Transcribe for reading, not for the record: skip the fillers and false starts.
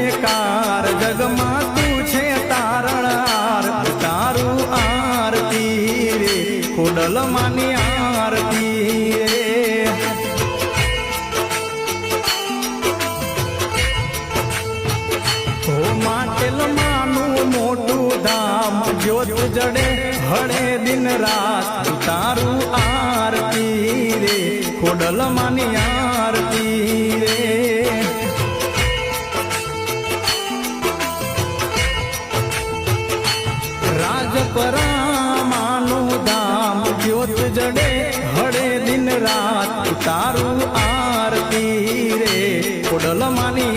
जयकार जगमा तू छे तारणार तारू आरती रे खोडल मानी आरती रे हो माटेल मानु मोटू धाम ज्योत जड़े हड़े दिन रात तारू आरती रे खोडल मानी आरती रे राजपरा मानु धाम ज्योत जड़े हड़े दिन रात तारू आरती रे खोडल मानी